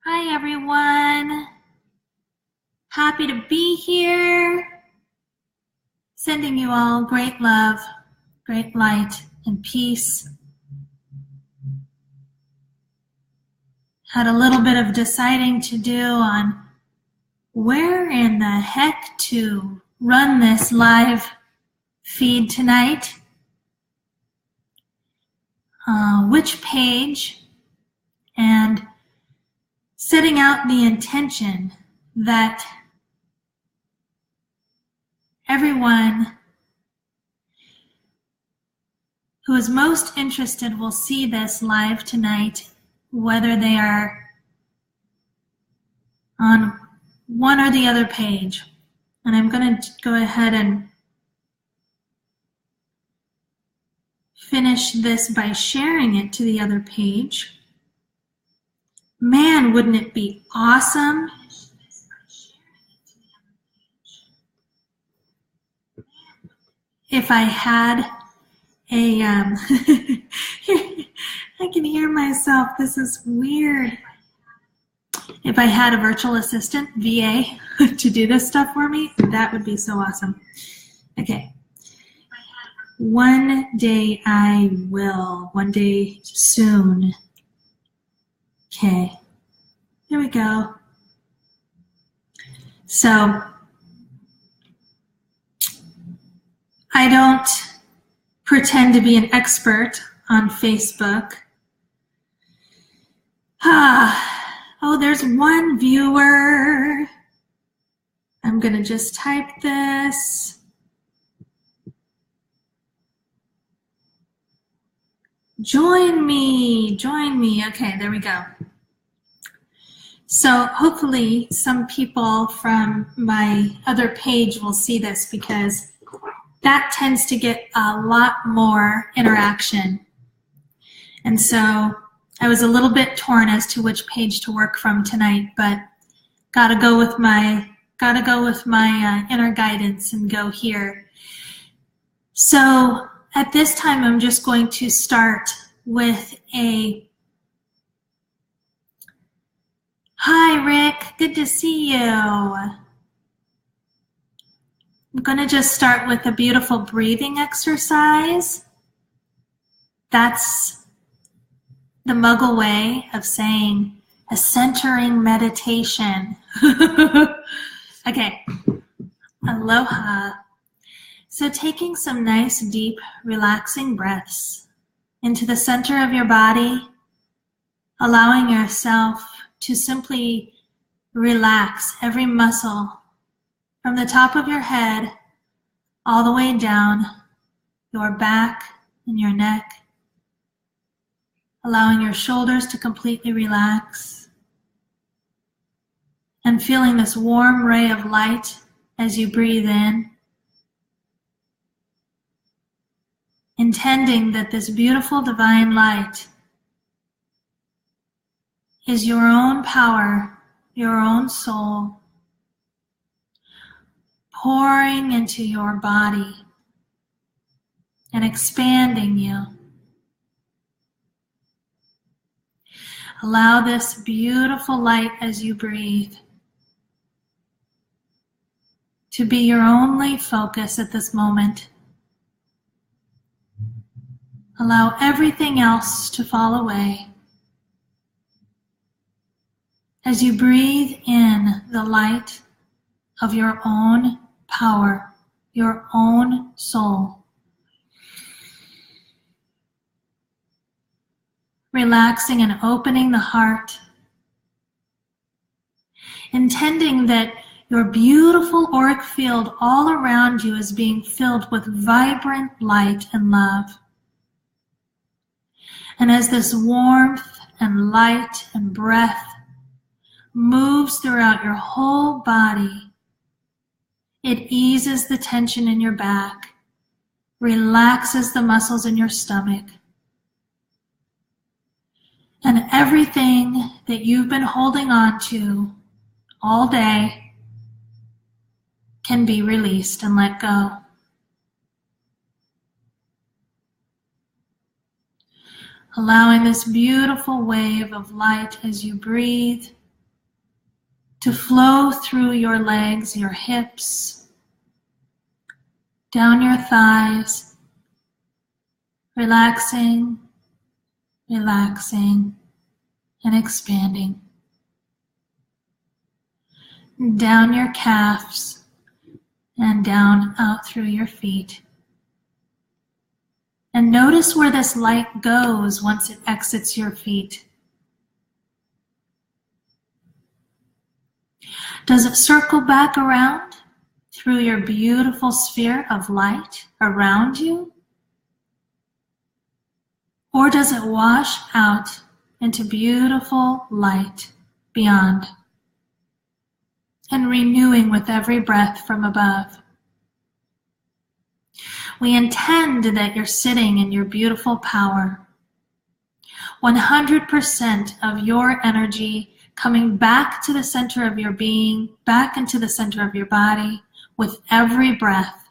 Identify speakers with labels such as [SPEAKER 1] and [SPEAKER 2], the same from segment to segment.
[SPEAKER 1] Hi, everyone. Happy to be here. Sending you all great love, great light, and peace. Had a little bit of deciding to do on where in the heck to run this live feed tonight. Which page, and setting out the intention that everyone who is most interested will see this live tonight, whether they are on one or the other page. And I'm going to go ahead and finish this by sharing it to the other page. Man, wouldn't it be awesome if I had a, I can hear myself, this is weird. If I had a virtual assistant, VA, to do this stuff for me, that would be so awesome. Okay. One day I will. One day soon. Okay. Here we go. So, I don't pretend to be an expert on Facebook. Oh, there's one viewer. I'm going to just type this. Join me. Okay, there we go. So hopefully some people from my other page will see this, because that tends to get a lot more interaction. And so I was a little bit torn as to which page to work from tonight, but gotta go with my inner guidance and go here. So at this time, I'm just going to start with a hi, Rick. Good to see you. I'm going to just start with a beautiful breathing exercise. That's the Muggle way of saying a centering meditation. Okay. Aloha. So taking some nice, deep, relaxing breaths into the center of your body, allowing yourself to simply relax every muscle from the top of your head all the way down your back and your neck, allowing your shoulders to completely relax, and feeling this warm ray of light as you breathe in, intending that this beautiful divine light is your own power, your own soul, pouring into your body and expanding you. Allow this beautiful light as you breathe to be your only focus at this moment. Allow everything else to fall away as you breathe in the light of your own power, your own soul. Relaxing and opening the heart, intending that your beautiful auric field all around you is being filled with vibrant light and love. And as this warmth and light and breath moves throughout your whole body, it eases the tension in your back, relaxes the muscles in your stomach, and everything that you've been holding on to all day can be released and let go. Allowing this beautiful wave of light as you breathe to flow through your legs, your hips, down your thighs, relaxing, relaxing, and expanding. Down your calves and down out through your feet. And notice where this light goes once it exits your feet. Does it circle back around through your beautiful sphere of light around you? Or does it wash out into beautiful light beyond and renewing with every breath from above? We intend that you're sitting in your beautiful power. 100% of your energy coming back to the center of your being, back into the center of your body with every breath.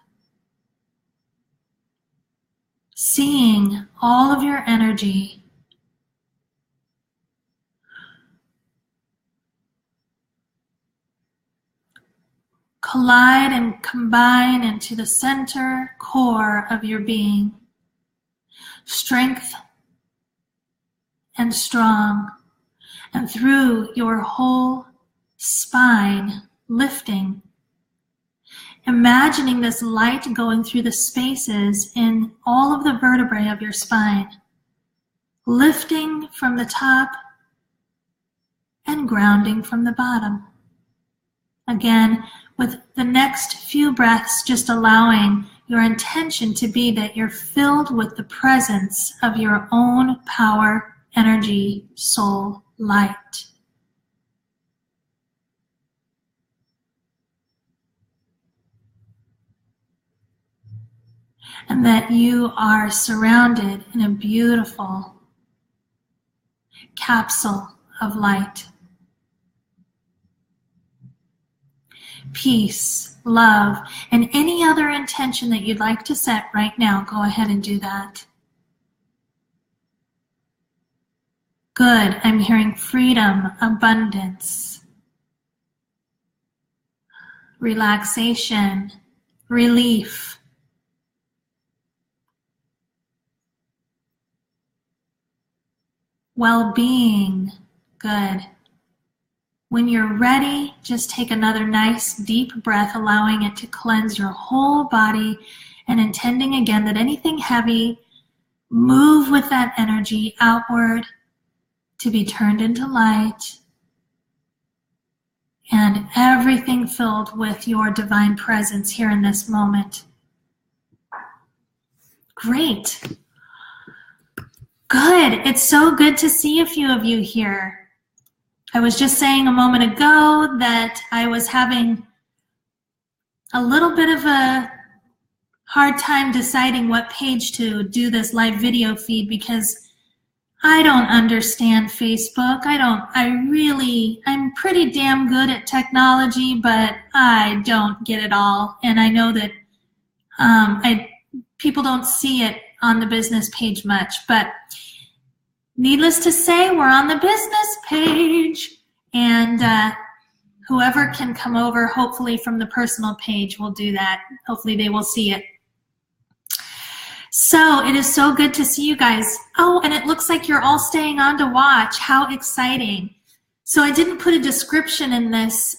[SPEAKER 1] Seeing all of your energy collide and combine into the center core of your being. Strength and strong, and through your whole spine lifting. Imagining this light going through the spaces in all of the vertebrae of your spine, lifting from the top and grounding from the bottom. Again, with the next few breaths, just allowing your intention to be that you're filled with the presence of your own power, energy, soul, light. And that you are surrounded in a beautiful capsule of light. Peace, love, and any other intention that you'd like to set right now, go ahead and do that. Good. I'm hearing freedom, abundance, relaxation, relief. Well-being. Good. When you're ready, just take another nice deep breath, allowing it to cleanse your whole body and intending again that anything heavy, move with that energy outward to be turned into light, and everything filled with your divine presence here in this moment. Great. Good. It's so good to see a few of you here. I was just saying a moment ago that I was having a little bit of a hard time deciding what page to do this live video feed because I don't understand Facebook. I'm pretty damn good at technology, but I don't get it all. And I know that people don't see it on the business page much, but needless to say, we're on the business page, and whoever can come over, hopefully from the personal page, will do that. Hopefully they will see it. So it is so good to see you guys. Oh, and it looks like you're all staying on to watch. How exciting. So I didn't put a description in this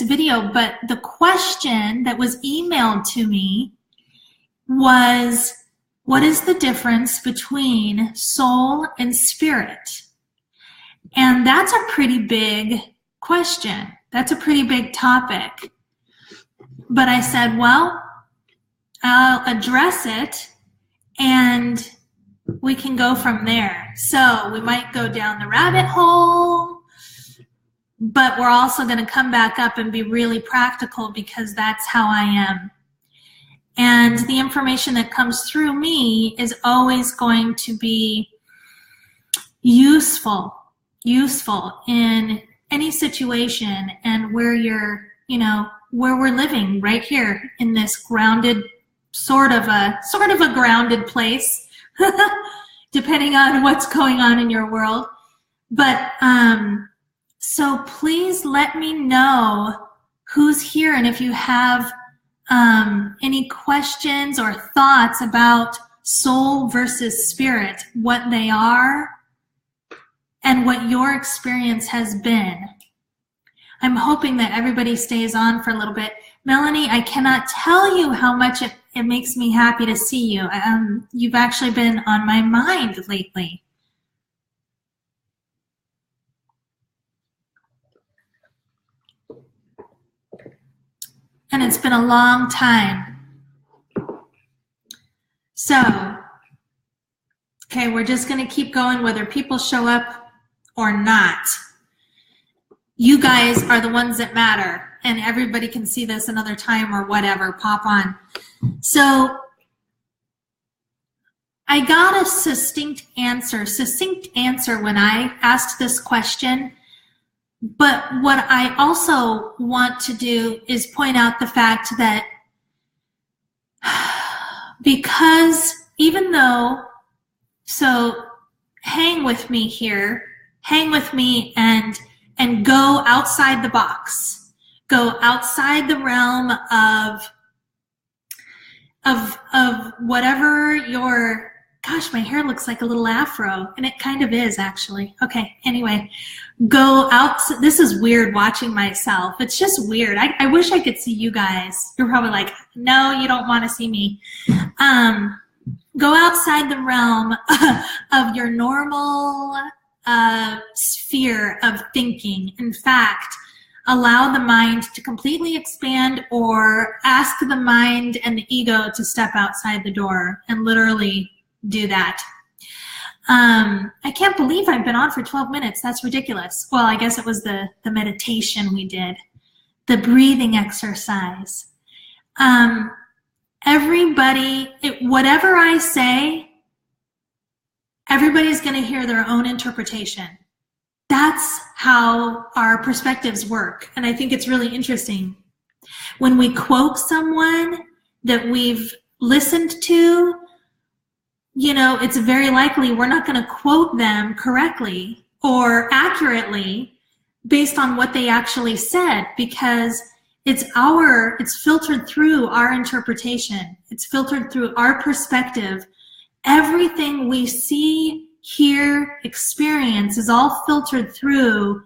[SPEAKER 1] video, but the question that was emailed to me was, what is the difference between soul and spirit? And that's a pretty big question. That's a pretty big topic. But I said, well, I'll address it and we can go from there. So we might go down the rabbit hole, but we're also going to come back up and be really practical because that's how I am. And the information that comes through me is always going to be useful in any situation and where you're, where we're living right here in this grounded, sort of a grounded place, depending on what's going on in your world. But So please let me know who's here, and if you have any questions or thoughts about soul versus spirit, what they are, and what your experience has been. I'm hoping that everybody stays on for a little bit. Melanie, I cannot tell you how much it makes me happy to see you. You've actually been on my mind lately. And it's been a long time. So, okay, we're just going to keep going whether people show up or not. You guys are the ones that matter, and everybody can see this another time or whatever. Pop on. So I got a succinct answer when I asked this question. But what I also want to do is point out the fact that because even though, so hang with me here, hang with me and go outside the box, go outside the realm of whatever your, gosh, my hair looks like a little afro, and it kind of is actually. Okay, anyway, go out. This is weird watching myself. It's just weird. I wish I could see you guys. You're probably like, no, you don't want to see me. Go outside the realm of your normal sphere of thinking. In fact, allow the mind to completely expand, or ask the mind and the ego to step outside the door and literally do that. I can't believe I've been on for 12 minutes. That's ridiculous. Well, I guess it was the meditation we did, the breathing exercise. Everybody, whatever I say, everybody's going to hear their own interpretation. That's how our perspectives work. And I think it's really interesting. When we quote someone that we've listened to, you know, it's very likely we're not going to quote them correctly or accurately based on what they actually said, because it's filtered through our interpretation. It's filtered through our perspective. Everything we see, hear, experience is all filtered through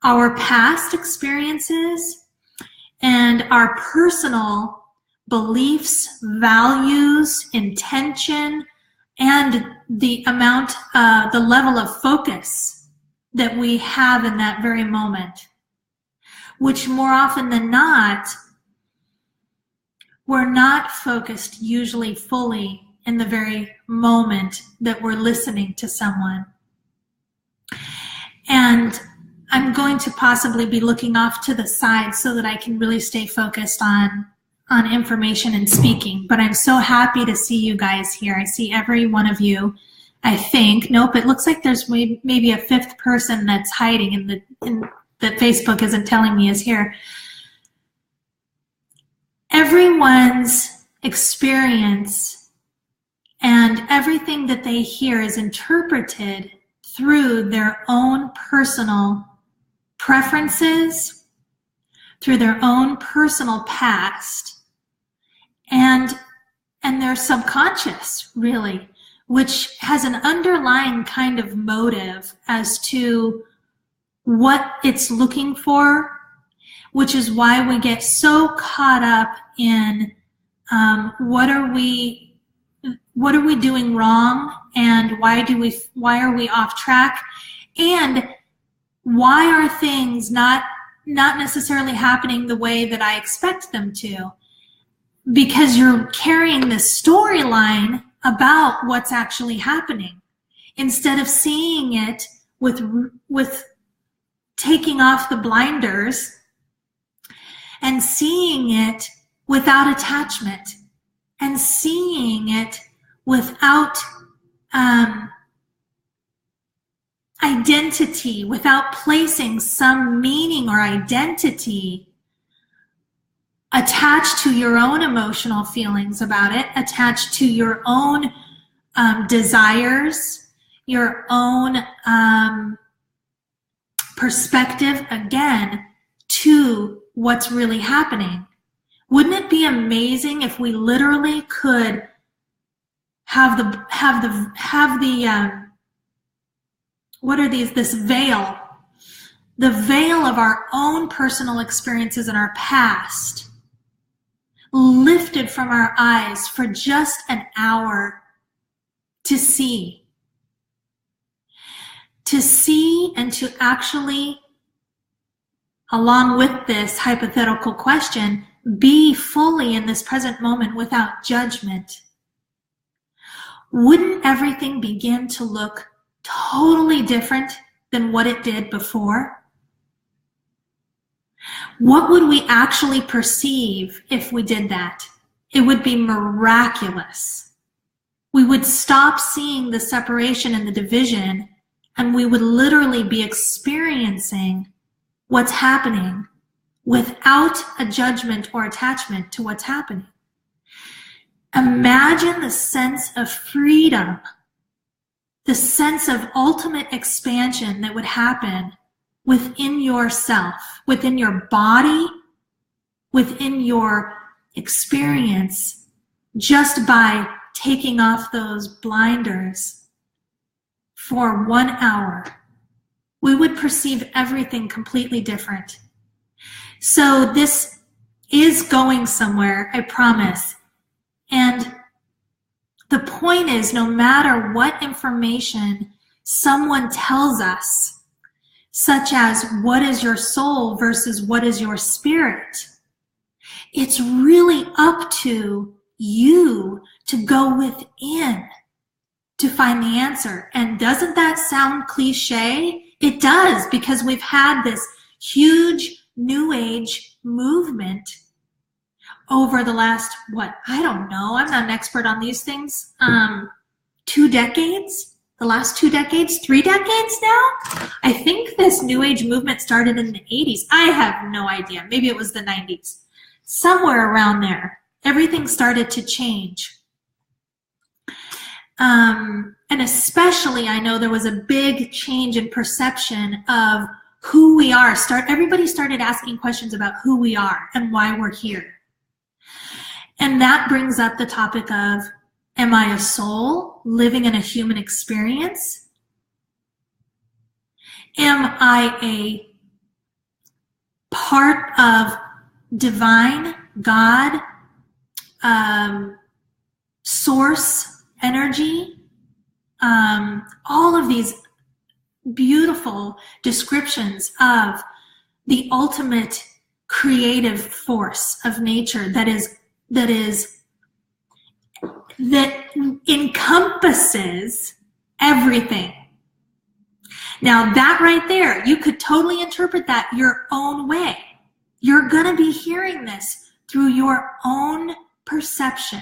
[SPEAKER 1] our past experiences and our personal beliefs, values, intention, and the amount, the level of focus that we have in that very moment, which more often than not, we're not focused usually fully in the very moment that we're listening to someone. And I'm going to possibly be looking off to the side so that I can really stay focused on information and speaking. But I'm so happy to see you guys here. I see every one of you, I think. Nope, it looks like there's maybe a fifth person that's hiding that Facebook isn't telling me is here. Everyone's experience and everything that they hear is interpreted through their own personal preferences, through their own personal past, and their subconscious, really, which has an underlying kind of motive as to what it's looking for, which is why we get so caught up in what are we doing wrong, and why are we off track, and why are things not necessarily happening the way that I expect them to, because you're carrying this storyline about what's actually happening instead of seeing it with taking off the blinders and seeing it without attachment and seeing it without identity, without placing some meaning or identity attached to your own emotional feelings about it, attached to your own desires, your own perspective again to what's really happening. Wouldn't it be amazing if we literally could have what are these, this veil, the veil of our own personal experiences in our past lifted from our eyes for just an hour to see and to actually, along with this hypothetical question, be fully in this present moment without judgment? Wouldn't everything begin to look totally different than what it did before? What would we actually perceive if we did that? It would be miraculous. We would stop seeing the separation and the division, and we would literally be experiencing what's happening without a judgment or attachment to what's happening. Imagine the sense of freedom, the sense of ultimate expansion that would happen within yourself, within your body, within your experience, just by taking off those blinders for 1 hour. We would perceive everything completely different. So this is going somewhere, I promise. And the point is, no matter what information someone tells us, such as what is your soul versus what is your spirit, it's really up to you to go within to find the answer. And doesn't that sound cliche? It does, because we've had this huge New Age movement over the last, I don't know, I'm not an expert on these things, 2 decades, the last 2 decades, 3 decades now? I think this New Age movement started in the 80s. I have no idea. Maybe it was the 90s. Somewhere around there, everything started to change. And especially, I know there was a big change in perception of who we are. Everybody started asking questions about who we are and why we're here. And that brings up the topic of, am I a soul living in a human experience? Am I a part of divine, God, source, energy? All of these beautiful descriptions of the ultimate creative force of nature that encompasses everything. Now that right there, you could totally interpret that your own way. You're going to be hearing this through your own perception.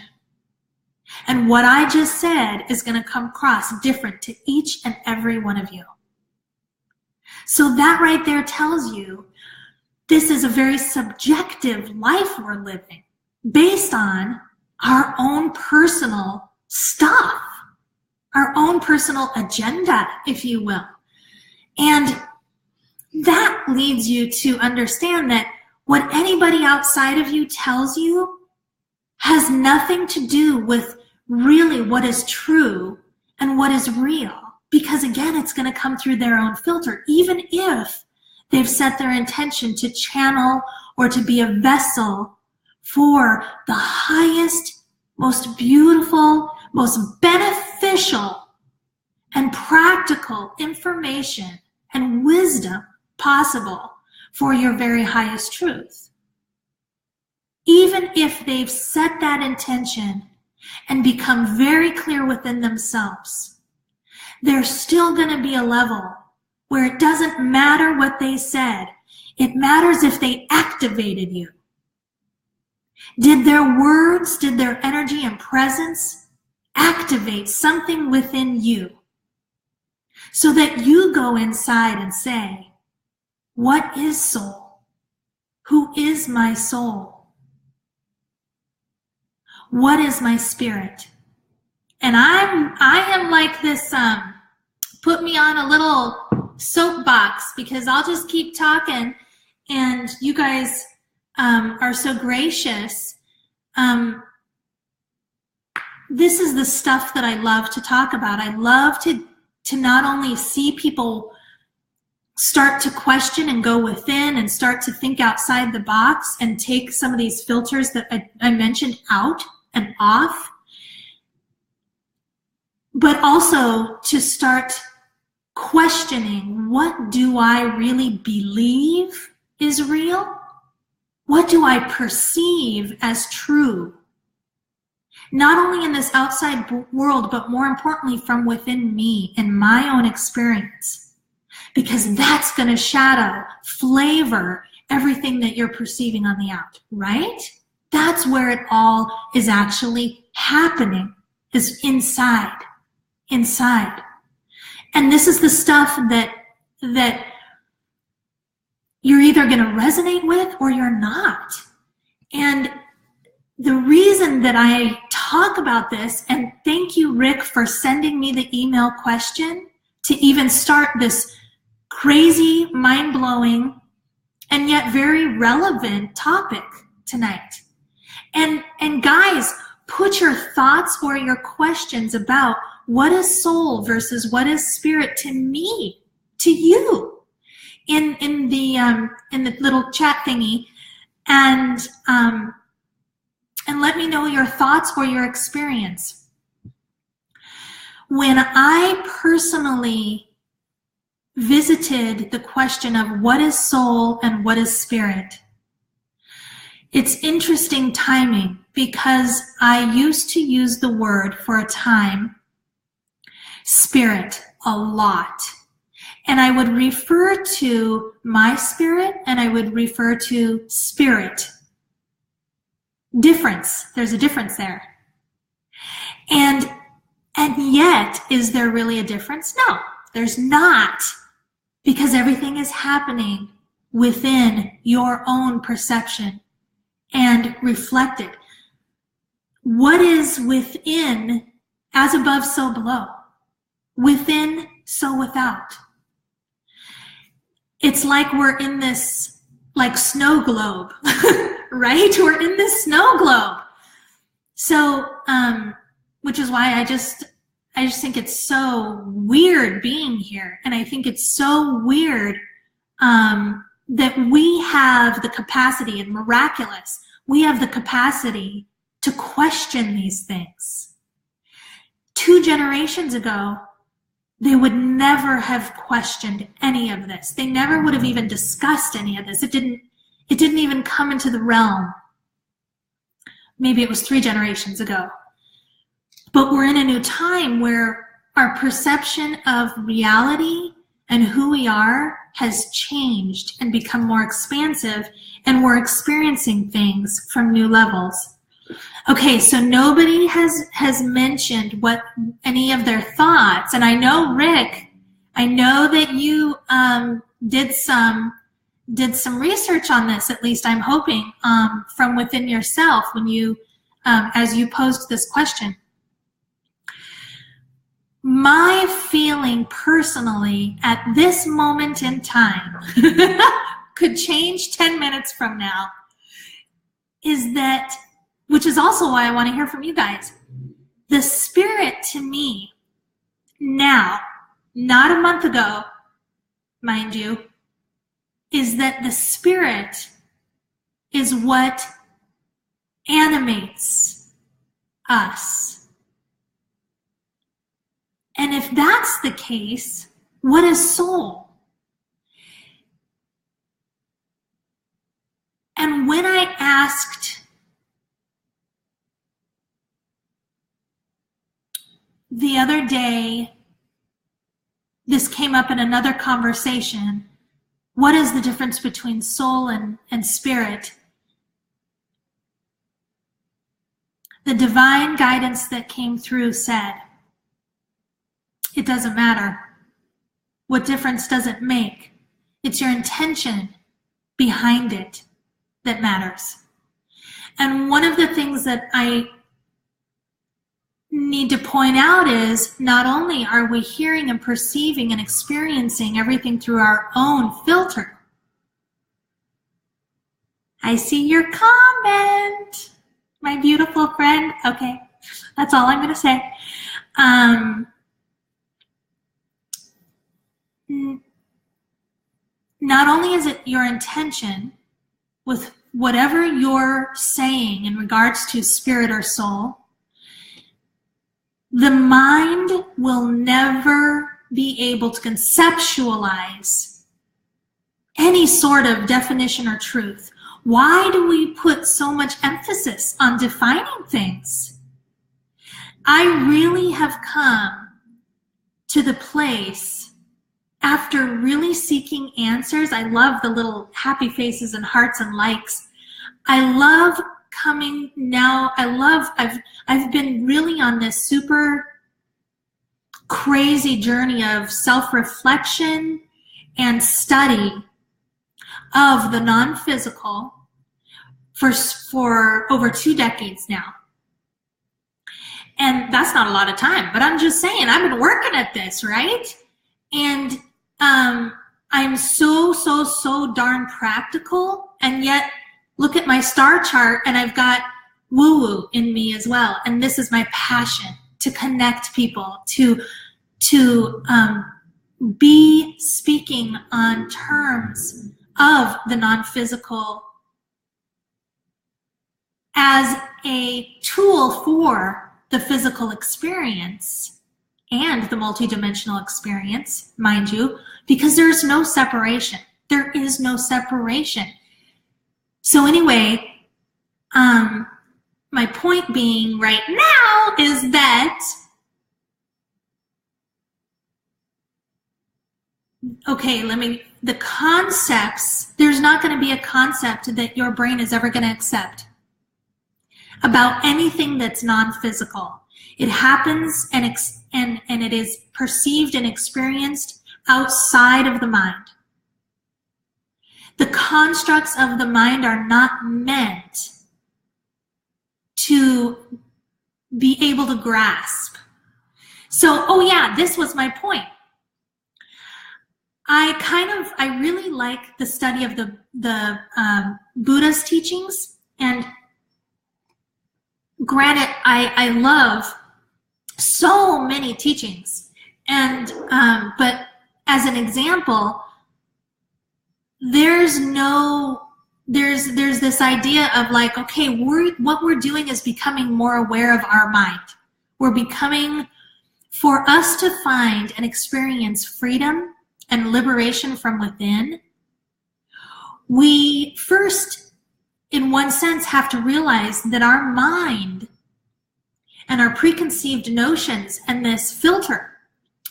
[SPEAKER 1] And what I just said is going to come across different to each and every one of you. So that right there tells you this is a very subjective life we're living based on our own personal stuff, our own personal agenda, if you will. And that leads you to understand that what anybody outside of you tells you has nothing to do with really what is true and what is real. Because again, it's going to come through their own filter, even if they've set their intention to channel or to be a vessel for the highest, most beautiful, most beneficial and practical information and wisdom possible for your very highest truth. Even if they've set that intention and become very clear within themselves, there's still going to be a level where it doesn't matter what they said. It matters if they activated you. Did their words, did their energy and presence activate something within you so that you go inside and say, what is soul? Who is my soul? What is my spirit? And I am like this, put me on a little soapbox because I'll just keep talking and you guys are so gracious. This is the stuff that I love to talk about. I love to not only see people start to question and go within and start to think outside the box and take some of these filters that I mentioned out and off, but also to start questioning, what do I really believe is real? What do I perceive as true? Not only in this outside world, but more importantly from within me in my own experience. Because that's going to shadow, flavor everything that you're perceiving on the out, right? That's where it all is actually happening, is inside. And this is the stuff that you're either going to resonate with or you're not. And the reason that I talk about this, and thank you, Rick, for sending me the email question to even start this crazy, mind-blowing, and yet very relevant topic tonight. And guys, put your thoughts or your questions about what is soul versus what is spirit to me, to you, in the little chat thingy, and let me know your thoughts or your experience. When I personally visited the question of what is soul and what is spirit, it's interesting timing because I used to use the word for a time, spirit, a lot. And I would refer to my spirit and I would refer to spirit. Difference. There's a difference there. And yet, is there really a difference? No, there's not. Because everything is happening within your own perception and reflected. What is within, as above, so below. Within, so without. It's like we're in this, like, snow globe, right? We're in this snow globe. So, which is why I just think it's so weird being here. And I think it's so weird that we have the capacity, and miraculous, we have the capacity to question these things. 2 generations ago, they would never have questioned any of this. They never would have even discussed any of this. It didn't even come into the realm. Maybe it was 3 generations ago. But we're in a new time where our perception of reality and who we are has changed and become more expansive, and we're experiencing things from new levels. Okay, so nobody has mentioned what any of their thoughts, and I know, Rick, I know that you did some research on this, at least I'm hoping, from within yourself when you, as you posed this question. My feeling personally at this moment in time could change 10 minutes from now, is that, which is also why I want to hear from you guys, the spirit to me now, not a month ago, mind you, is that the spirit is what animates us. And if that's the case, what is soul? And when I asked the other day, this came up in another conversation, what is the difference between soul and spirit? The divine guidance that came through said, it doesn't matter. What difference does it make? It's your intention behind it that matters. And one of the things that I need to point out is not only are we hearing and perceiving and experiencing everything through our own filter. I see your comment, my beautiful friend. Okay, that's all I'm going to say. Not only is it your intention with whatever you're saying in regards to spirit or soul, the mind will never be able to conceptualize any sort of definition or truth. Why do we put so much emphasis on defining things? I really have come to the place after really seeking answers. I love the little happy faces and hearts and likes. I love coming now. I've been really on this super crazy journey of self-reflection and study of the non-physical for over 2 decades now. And that's not a lot of time, but I'm just saying, I've been working at this, right? And I'm so darn practical, and yet look at my star chart and I've got woo-woo in me as well. And this is my passion, to connect people, to be speaking on terms of the non-physical as a tool for the physical experience and the multidimensional experience, mind you, because there's no separation. There is no separation. So anyway, my point being right now is that, okay, the concepts, there's not going to be a concept that your brain is ever going to accept about anything that's non-physical. It happens and it is perceived and experienced outside of the mind. The constructs of the mind are not meant to be able to grasp. So, oh yeah, this was my point. I really like the study of the Buddha's teachings, and granted, I love so many teachings, and but as an example, there's this idea of like, okay, what we're doing is becoming more aware of our mind. We're becoming, for us to find and experience freedom and liberation from within, we first, in one sense, have to realize that our mind and our preconceived notions and this filter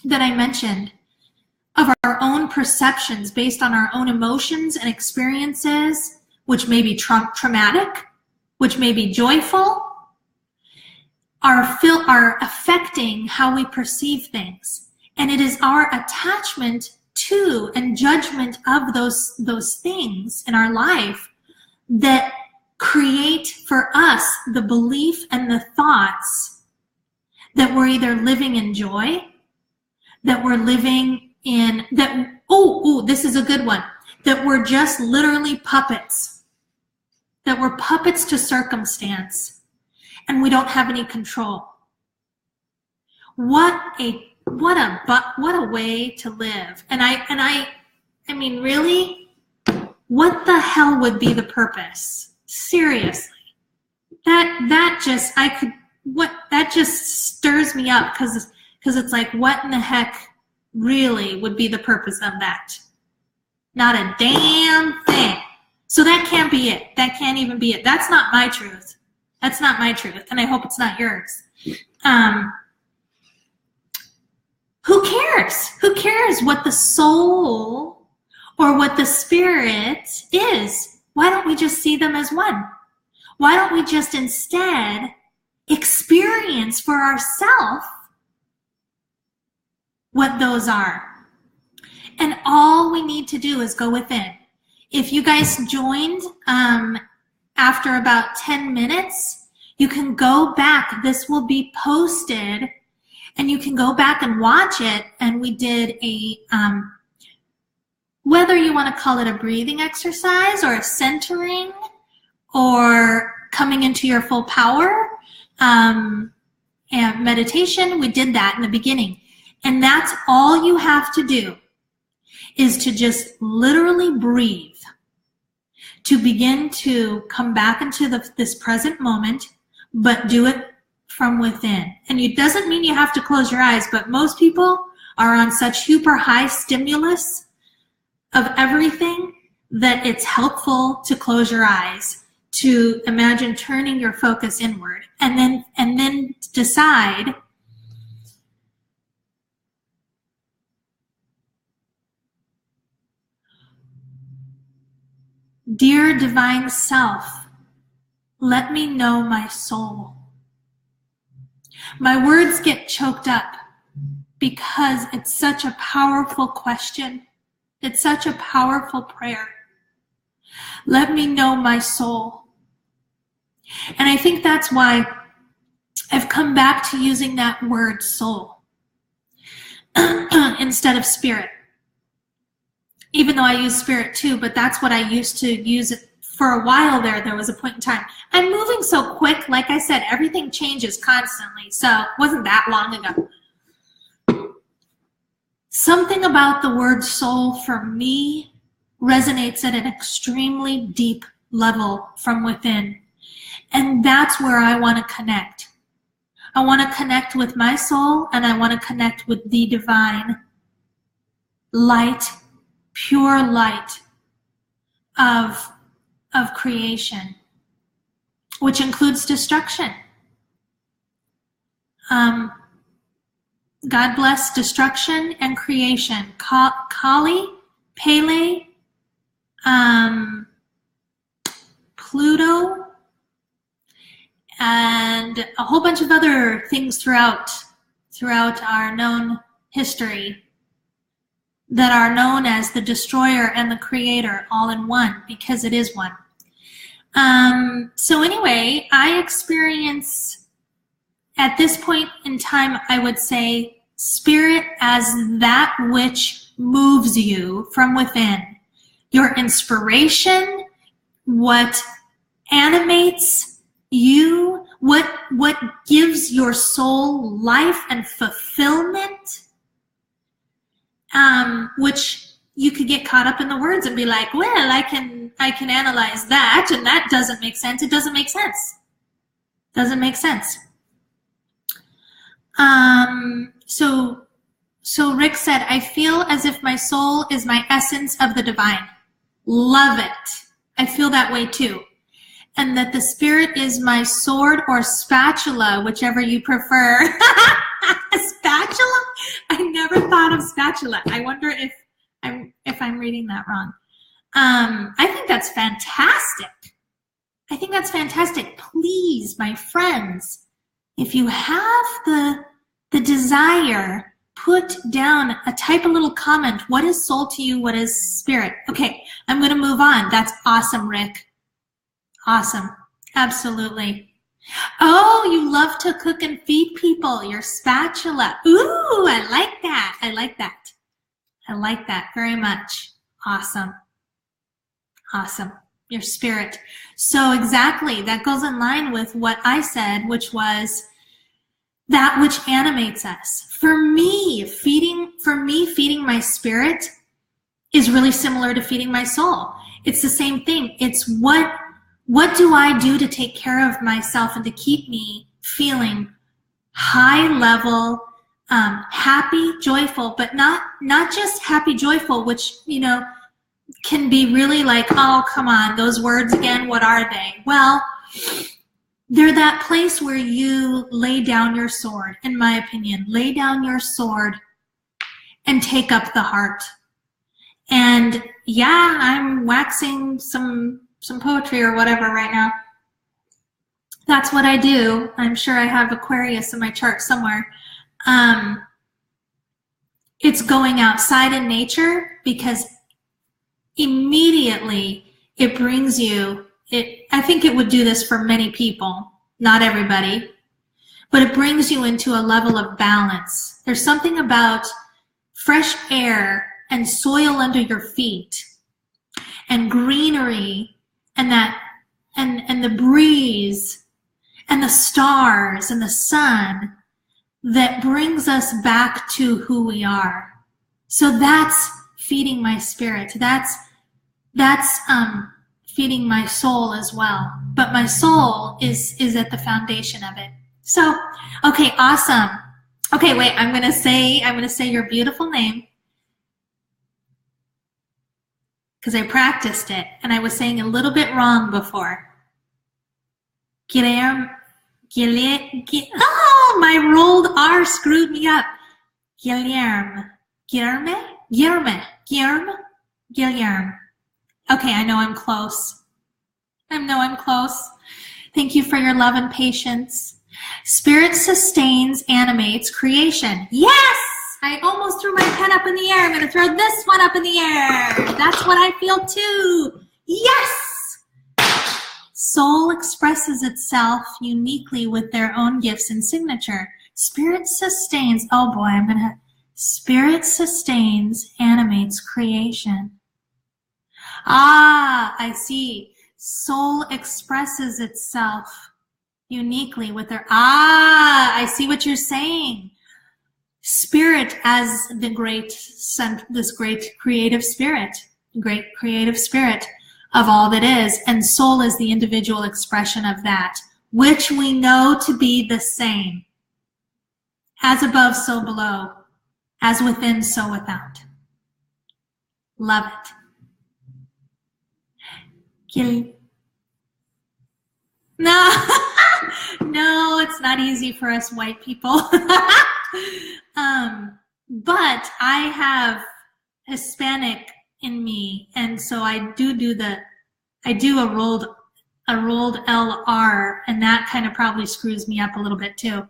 [SPEAKER 1] that I mentioned of our own perceptions based on our own emotions and experiences, which may be traumatic, which may be joyful, are affecting how we perceive things. And it is our attachment to and judgment of those things in our life that create for us the belief and the thoughts that we're either living in joy, that we're living in, that, this is a good one, that we're just literally puppets, that we're puppets to circumstance, and we don't have any control. What a way to live. And I mean, really, what the hell would be the purpose? Seriously. That just stirs me up, because it's like, what in the heck really would be the purpose of that? Not a damn thing. So that can't be it. That can't even be it. That's not my truth. That's not my truth, and I hope it's not yours. Who cares? Who cares what the soul or what the spirit is? Why don't we just see them as one? Why don't we just instead experience for ourselves what those are? And all we need to do is go within. If you guys joined after about 10 minutes, You can go back. This will be posted, and you can go back and watch it. And we did a, whether you want to call it a breathing exercise or a centering or coming into your full power, and meditation, we did that in the beginning. And that's all you have to do, is to just literally breathe, to begin to come back into this present moment, but do it from within. And it doesn't mean you have to close your eyes, but most people are on such super high stimulus of everything that it's helpful to close your eyes, to imagine turning your focus inward, and then decide, dear divine self, let me know my soul. My words get choked up because it's such a powerful question. It's such a powerful prayer. Let me know my soul. And I think that's why I've come back to using that word soul instead of spirit. Even though I use spirit too, but that's what I used to use it for a while there. There was a point in time. I'm moving so quick. Like I said, everything changes constantly. So it wasn't that long ago. Something about the word soul for me resonates at an extremely deep level from within. And that's where I want to connect. I want to connect with my soul, and I want to connect with the divine light, pure light of creation, which includes destruction. God bless destruction and creation. Kali, Pele, Pluto, and a whole bunch of other things throughout our known history that are known as the destroyer and the creator all in one, because it is one. So anyway, I experience, at this point in time, I would say spirit as that which moves you from within. Your inspiration, what animates you, what gives your soul life and fulfillment, which you could get caught up in the words and be like, well, I can analyze that, and that doesn't make sense. It doesn't make sense. Doesn't make sense. So Rick said, I feel as if my soul is my essence of the divine. Love it. I feel that way too. And that the spirit is my sword or spatula, whichever you prefer. A spatula? I never thought of spatula. I wonder if I'm reading that wrong. I think that's fantastic. I think that's fantastic. Please, my friends, if you have the desire, put down, type a little comment. What is soul to you? What is spirit? Okay, I'm going to move on. That's awesome, Rick. Awesome. Absolutely. Oh, you love to cook and feed people. Your spatula. Ooh, I like that. I like that. I like that very much. Awesome. Awesome. Your spirit. So exactly, that goes in line with what I said, which was that which animates us. For me, feeding my spirit is really similar to feeding my soul. It's the same thing. It's what do I do to take care of myself and to keep me feeling high level, happy, joyful, but not just happy, joyful, which, can be really like, oh, come on, those words again, what are they? Well, they're that place where you lay down your sword, in my opinion. Lay down your sword and take up the heart. And yeah, I'm waxing some poetry or whatever right now. That's what I do. I'm sure I have Aquarius in my chart somewhere. It's going outside in nature, because immediately it brings you, I think it would do this for many people, not everybody, but it brings you into a level of balance. There's something about fresh air and soil under your feet and greenery and and the breeze and the stars and the sun that brings us back to who we are. So that's feeding my spirit. That's feeding my soul as well. But my soul is at the foundation of it. So, okay, awesome. Okay, wait, I'm gonna say your beautiful name because I practiced it and I was saying a little bit wrong before. Oh, my rolled R screwed me up. Guillerme. Okay, I know I'm close. Thank you for your love and patience. Spirit sustains, animates creation. Yes! I almost threw my pen up in the air. I'm going to throw this one up in the air. That's what I feel too. Yes! Soul expresses itself uniquely with their own gifts and signature. Spirit sustains. Oh boy, Spirit sustains, animates creation. Ah, I see. Soul expresses itself uniquely with their, I see what you're saying. Spirit as this great creative spirit of all that is, and soul is the individual expression of that, which we know to be the same. As above, so below. As within, so without. Love it. No, no, it's not easy for us white people. But I have Hispanic in me, and so I do a rolled LR, and that kind of probably screws me up a little bit too.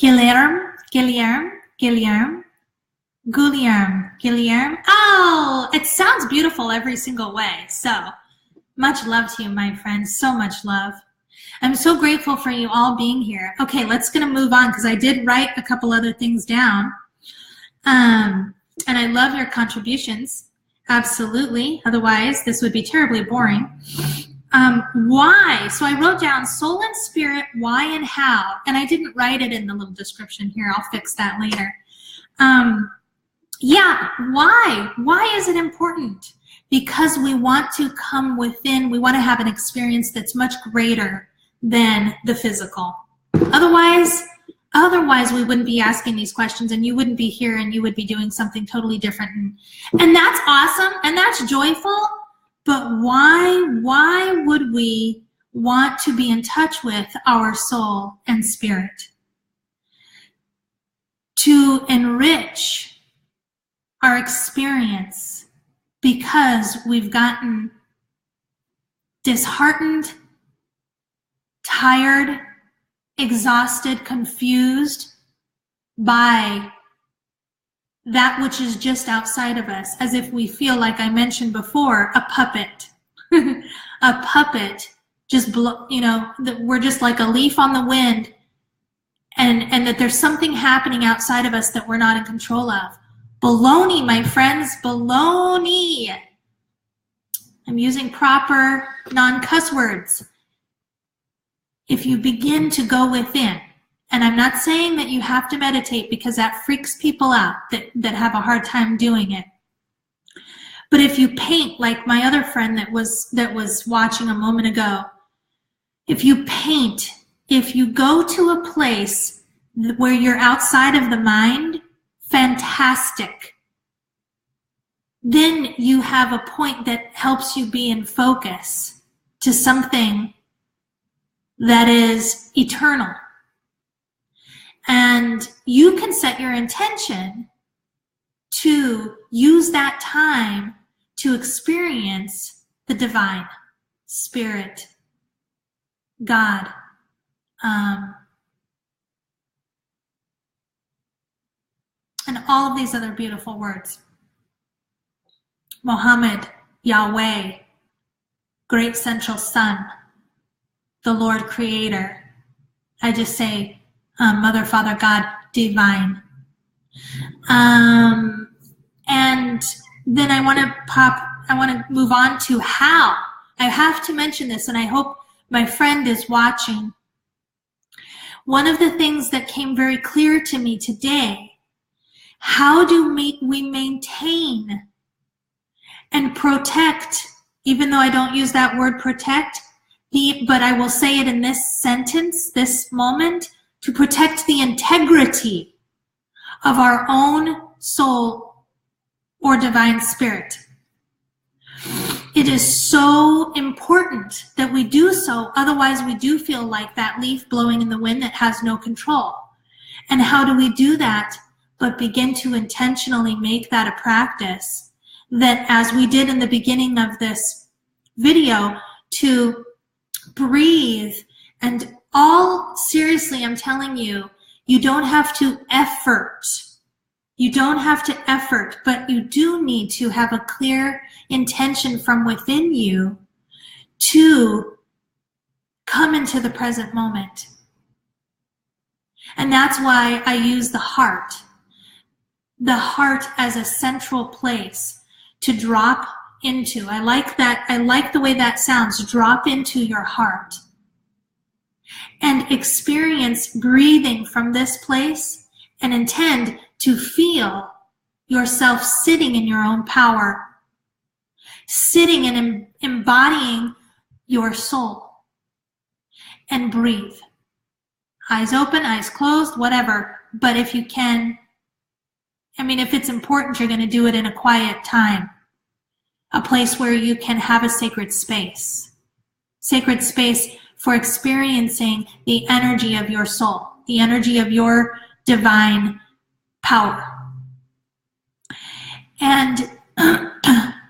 [SPEAKER 1] Guillerme. Oh, it sounds beautiful every single way. So much love to you, my friends. So much love. I'm so grateful for you all being here. Okay, let's gonna move on because I did write a couple other things down. And I love your contributions. Absolutely. Otherwise, this would be terribly boring. Why? So I wrote down soul and spirit, why and how. And I didn't write it in the little description here. I'll fix that later. Yeah, why? Why is it important? Because we want to come within, we want to have an experience that's much greater than the physical. Otherwise we wouldn't be asking these questions, and you wouldn't be here, and you would be doing something totally different. And that's awesome, and that's joyful, but why would we want to be in touch with our soul and spirit? To enrich our experience, because we've gotten disheartened, tired, exhausted, confused by that which is just outside of us, as if we feel, like I mentioned before, a puppet. A puppet, just, that we're just like a leaf on the wind, and that there's something happening outside of us that we're not in control of. Baloney, my friends, baloney. I'm using proper non-cuss words. If you begin to go within, and I'm not saying that you have to meditate because that freaks people out that have a hard time doing it. But if you paint, like my other friend that was watching a moment ago, if you paint, if you go to a place where you're outside of the mind, fantastic. Then you have a point that helps you be in focus to something that is eternal. And you can set your intention to use that time to experience the divine, spirit, God, and all of these other beautiful words. Muhammad, Yahweh, Great Central Sun, the Lord Creator. I just say, Mother, Father, God, Divine. And then I want to move on to how. I have to mention this, and I hope my friend is watching. One of the things that came very clear to me today, how do we maintain and protect, even though I don't use that word protect, but I will say it in this sentence, this moment, to protect the integrity of our own soul or divine spirit. It is so important that we do so, otherwise we do feel like that leaf blowing in the wind that has no control. And how do we do that? But begin to intentionally make that a practice, that as we did in the beginning of this video, to breathe. And all seriously, I'm telling you, you don't have to effort. You don't have to effort, but you do need to have a clear intention from within you to come into the present moment. And that's why I use the heart as a central place to drop into. I like that. I like the way that sounds. Drop into your heart and experience breathing from this place, and intend to feel yourself sitting in your own power, sitting and embodying your soul. And breathe. Eyes open, eyes closed, whatever. But if you can, if it's important, you're going to do it in a quiet time. A place where you can have a sacred space. Sacred space for experiencing the energy of your soul, the energy of your divine power. And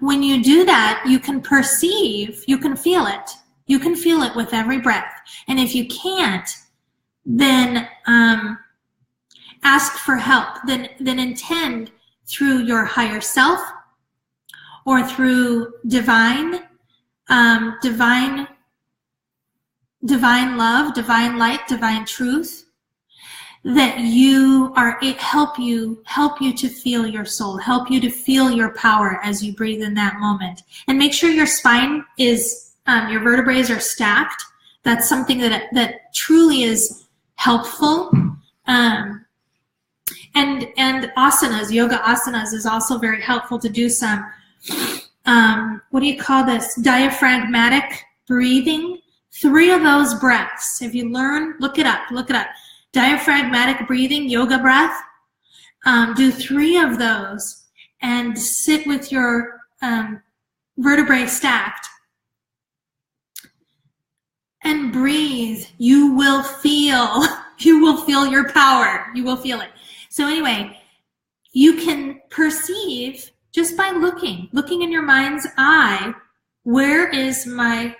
[SPEAKER 1] when you do that, you can perceive, you can feel it. You can feel it with every breath. And if you can't, then ask for help. Then intend through your higher self or through divine love, divine light, divine truth, that you are, help you to feel your soul, help you to feel your power as you breathe in that moment. And make sure your spine is, your vertebrae are stacked. That's something that truly is helpful. And asanas, yoga asanas is also very helpful to do some, what do you call this? Diaphragmatic breathing. 3 of those breaths. If you learn, look it up. Diaphragmatic breathing, yoga breath. Do 3 of those and sit with your vertebrae stacked and breathe. You will feel your power. You will feel it. So anyway, you can perceive just by looking in your mind's eye, where is my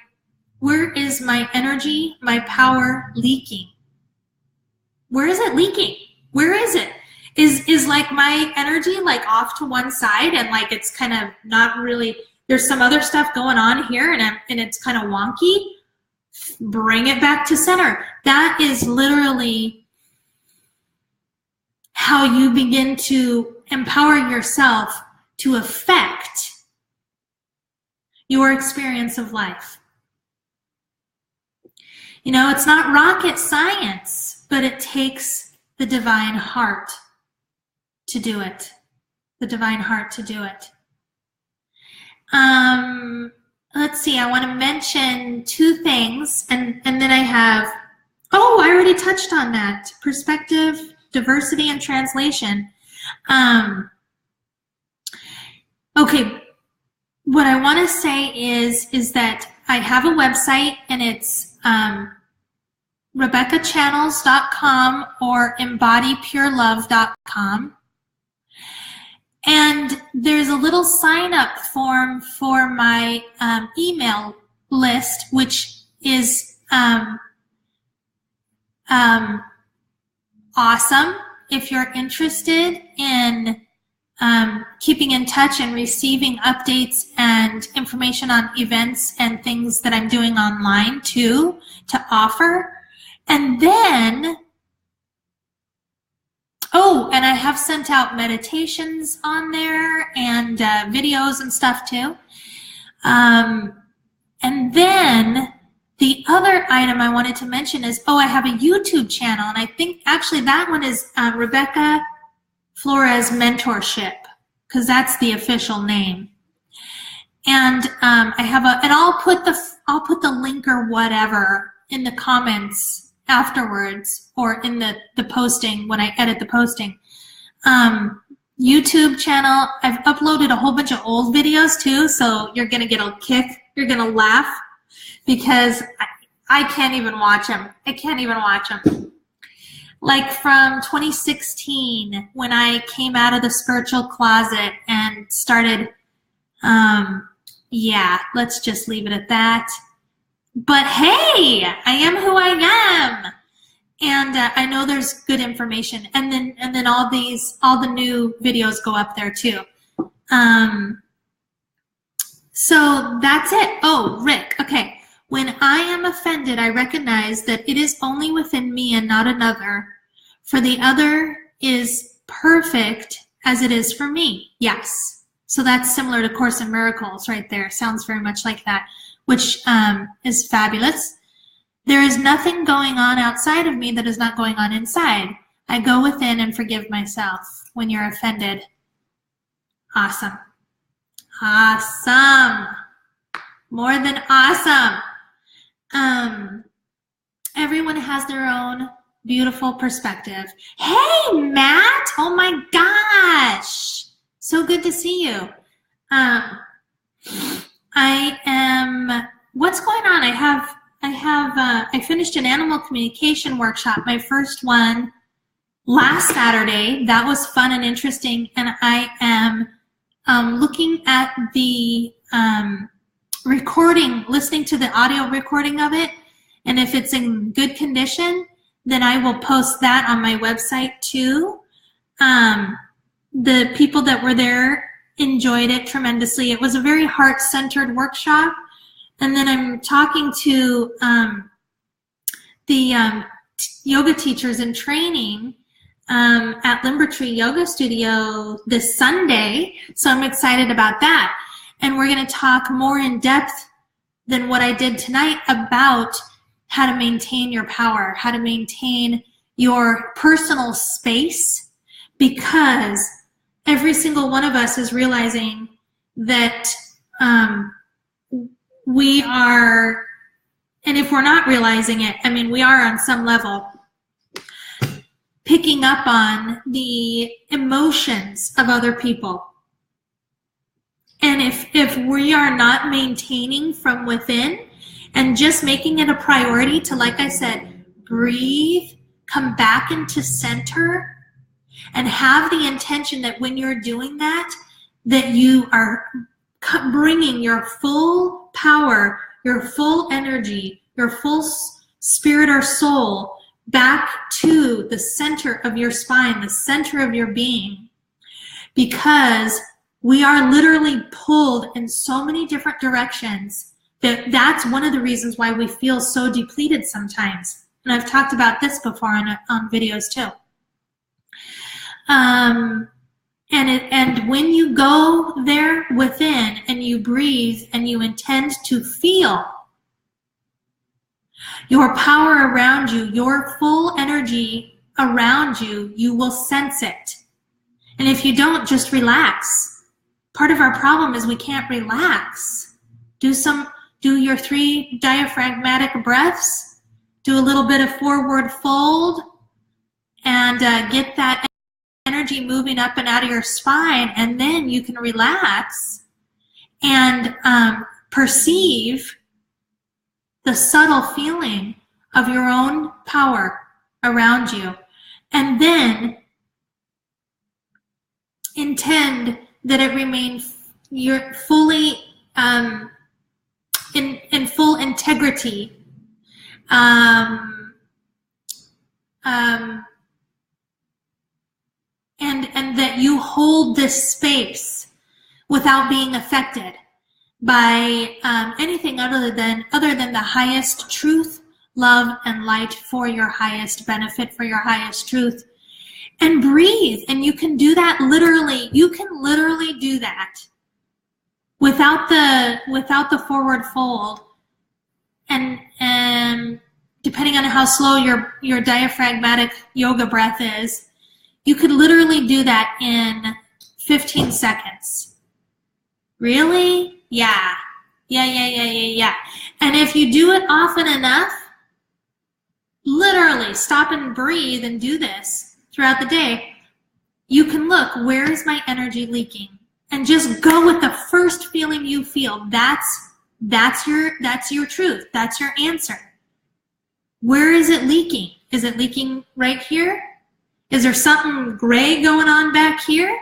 [SPEAKER 1] energy, my power leaking? Where is it leaking? Where is it? Is like my energy like off to one side and like it's kind of not really, there's some other stuff going on here and it's kind of wonky? Bring it back to center. That is literally how you begin to empower yourself to affect your experience of life. It's not rocket science, but it takes the divine heart to do it. The divine heart to do it. Let's see, I want to mention 2 things, and then I have, I already touched on that. Perspective, diversity, and translation. Okay, what I want to say is that I have a website, and it's RebeccaChannels.com or EmbodyPureLove.com. And there's a little sign-up form for my email list, which is awesome if you're interested in keeping in touch and receiving updates and information on events and things that I'm doing online too, to offer. And then, oh, and I have sent out meditations on there and videos and stuff too. And then the other item I wanted to mention is, I have a YouTube channel, and I think actually that one is Rebecca Flores Mentorship, because that's the official name. And I have and I'll put the link or whatever in the comments afterwards, or in the posting when I edit the posting. YouTube channel, I've uploaded a whole bunch of old videos too, so you're gonna get a kick. You're gonna laugh, because I can't even watch them. I can't even watch them. Like from 2016, when I came out of the spiritual closet and started, yeah, let's just leave it at that. But hey, I am who I am. And I know there's good information. And then all the new videos go up there too. So that's it. Oh, Rick, okay. When I am offended, I recognize that it is only within me and not another, for the other is perfect as it is for me. Yes. So that's similar to Course in Miracles right there. Sounds very much like that, which is fabulous. There is nothing going on outside of me that is not going on inside. I go within and forgive myself when you're offended. Awesome. Awesome. More than awesome. Everyone has their own beautiful perspective. Hey, Matt. Oh my gosh. So good to see you. What's going on? I finished an animal communication workshop, my first one last Saturday. That was fun and interesting. And I am looking at the recording, listening to the audio recording of it, and if it's in good condition, then I will post that on my website too. The people that were there enjoyed it tremendously. It was a very heart-centered workshop. And then I'm talking to the yoga teachers in training at Limber Tree Yoga Studio this Sunday, so I'm excited about that. And we're going to talk more in depth than what I did tonight about how to maintain your power, how to maintain your personal space, because every single one of us is realizing that we are, and if we're not realizing it, I mean, we are on some level picking up on the emotions of other people. And if we are not maintaining from within and just making it a priority to, like I said, breathe, come back into center, and have the intention that when you're doing that, that you are bringing your full power, your full energy, your full spirit or soul back to the center of your spine, the center of your being, because we are literally pulled in so many different directions that's one of the reasons why we feel so depleted sometimes. And I've talked about this before on videos too. And when you go there within and you breathe and you intend to feel your power around you, your full energy around you, you will sense it. And if you don't, just relax. Part of our problem is we can't relax. Do your 3 diaphragmatic breaths, do a little bit of forward fold, and get that energy moving up and out of your spine, and then you can relax and perceive the subtle feeling of your own power around you, and then intend that it remain you're fully in full integrity, and that you hold this space without being affected by anything other than the highest truth, love, and light for your highest benefit, for your highest truth. And breathe. And you can do that literally. You can literally do that without the forward fold. And depending on how slow your diaphragmatic yoga breath is, you could literally do that in 15 seconds. Really? Yeah. Yeah. And if you do it often enough, literally stop and breathe and do this throughout the day, you can look, where is my energy leaking? And just go with the first feeling you feel. That's your truth. That's your answer. Where is it leaking? Is it leaking right here? Is there something gray going on back here?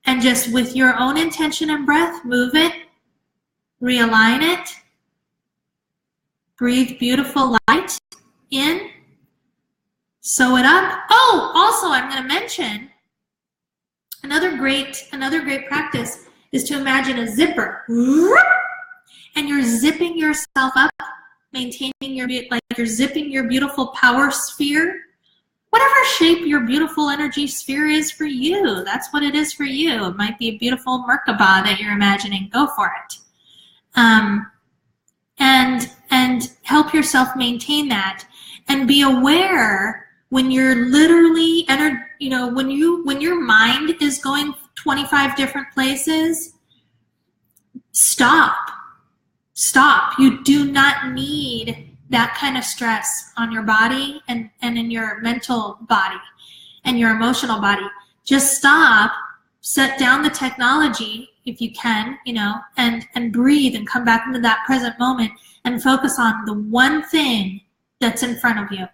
[SPEAKER 1] And just with your own intention and breath, move it, realign it, breathe beautiful light in, sew it up. Oh, also I'm going to mention another great practice is to imagine a zipper. And you're zipping yourself up, maintaining you're zipping your beautiful power sphere. Whatever shape your beautiful energy sphere is for you, that's what it is for you. It might be a beautiful Merkaba that you're imagining. Go for it. And help yourself maintain that. And be aware when you're literally, when your mind is going 25 different places, stop. You do not need that kind of stress on your body and in your mental body and your emotional body. Just stop, set down the technology if you can, and breathe and come back into that present moment and focus on the one thing that's in front of you.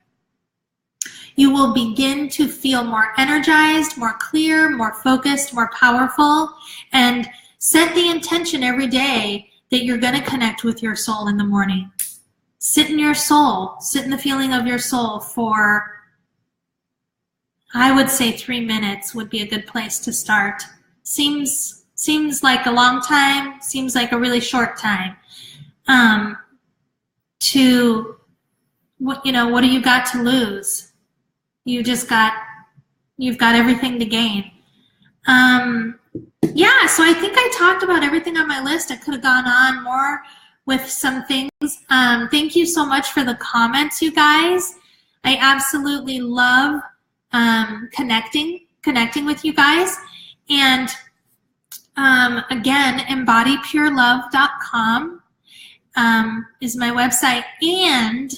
[SPEAKER 1] You will begin to feel more energized, more clear, more focused, more powerful, and set the intention every day that you're going to connect with your soul in the morning. Sit in your soul. Sit in the feeling of your soul for, I would say 3 minutes would be a good place to start. Seems like a long time, seems like a really short time. What do you got to lose? You've got everything to gain. Yeah, so I think I talked about everything on my list. I could have gone on more with some things. Thank you so much for the comments, you guys. I absolutely love connecting with you guys. And again, embodypurelove.com is my website. And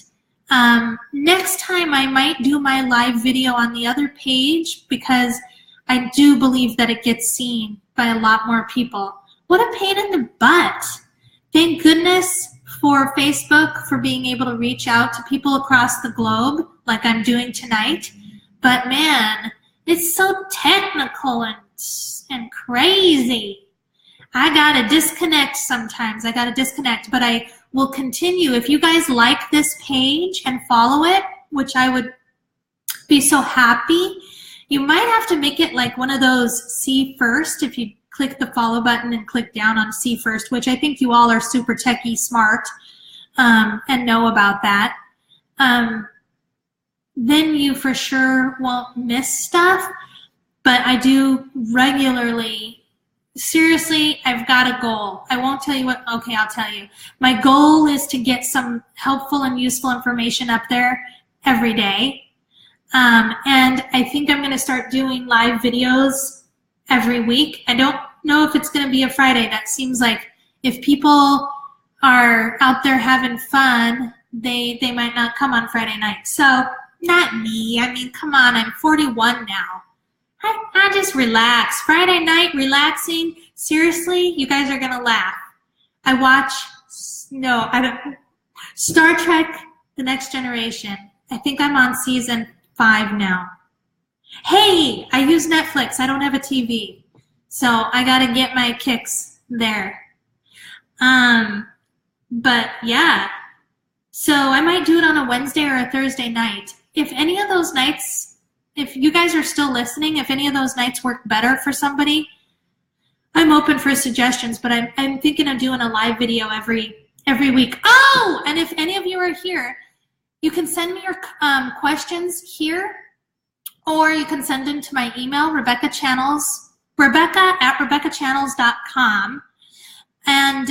[SPEAKER 1] next time I might do my live video on the other page, because I do believe that it gets seen by a lot more people. What a pain in the butt. Thank goodness for Facebook for being able to reach out to people across the globe like I'm doing tonight. But man, it's so technical and crazy. I gotta disconnect sometimes. But I will continue. If you guys like this page and follow it, which I would be so happy, you might have to make it like one of those see first. If you click the follow button and click down on see first, which I think you all are super techie smart and know about that, then you for sure won't miss stuff. But I do regularly. Seriously, I've got a goal. I won't tell you what. Okay, I'll tell you. My goal is to get some helpful and useful information up there every day. And I think I'm going to start doing live videos every week. I don't know if it's going to be a Friday. That seems like if people are out there having fun, they might not come on Friday night. So not me. I mean, come on. I'm 41 now. I just relax. Friday night, relaxing. Seriously, you guys are going to laugh. I watch, Star Trek, The Next Generation. I think I'm on season 5 now. Hey, I use Netflix. I don't have a TV. So I got to get my kicks there. But yeah. So I might do it on a Wednesday or a Thursday night. If any of those nights, if you guys are still listening, if any of those nights work better for somebody, I'm open for suggestions, but I'm thinking of doing a live video every week. Oh, and if any of you are here, you can send me your questions here, or you can send them to my email, rebecca@rebeccachannels.com. And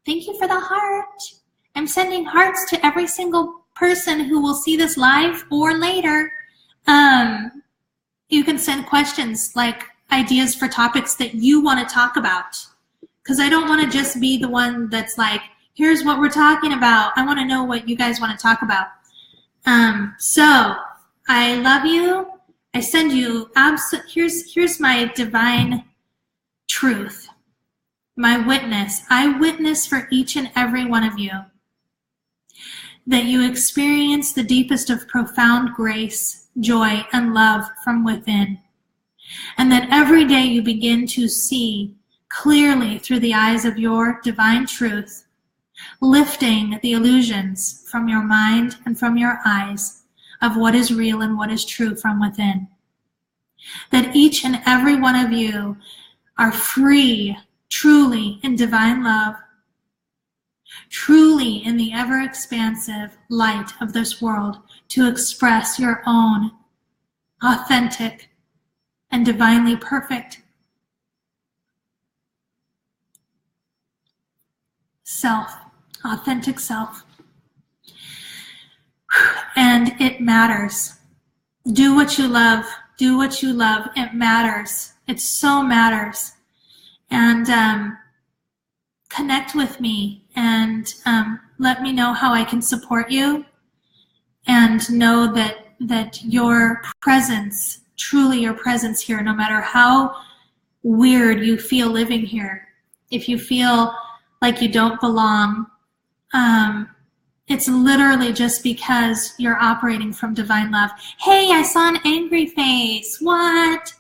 [SPEAKER 1] thank you for the heart. I'm sending hearts to every single person who will see this live or later. You can send questions like ideas for topics that you want to talk about. Because I don't want to just be the one that's like, here's what we're talking about. I want to know what you guys want to talk about. So I love you. I send you, here's my divine truth, my witness. I witness for each and every one of you that you experience the deepest of profound grace, joy, and love from within. And that every day you begin to see clearly through the eyes of your divine truth, lifting the illusions from your mind and from your eyes of what is real and what is true from within. That each and every one of you are free, truly in divine love, truly in the ever-expansive light of this world to express your own authentic and divinely perfect self, authentic self. And it matters. Do what you love. Do what you love. It matters. It so matters. And connect with me and let me know how I can support you. And know that your presence, truly your presence here, no matter how weird you feel living here, if you feel like you don't belong, it's literally just because you're operating from divine love. Hey, I saw an angry face. What?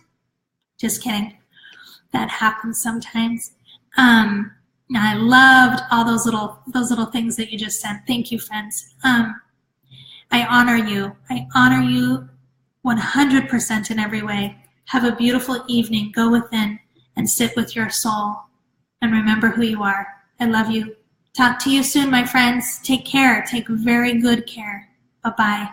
[SPEAKER 1] Just kidding. That happens sometimes. I loved all those little things that you just sent. Thank you, friends. I honor you. I honor you 100% in every way. Have a beautiful evening. Go within and sit with your soul. And remember who you are. I love you. Talk to you soon, my friends. Take care. Take very good care. Bye-bye.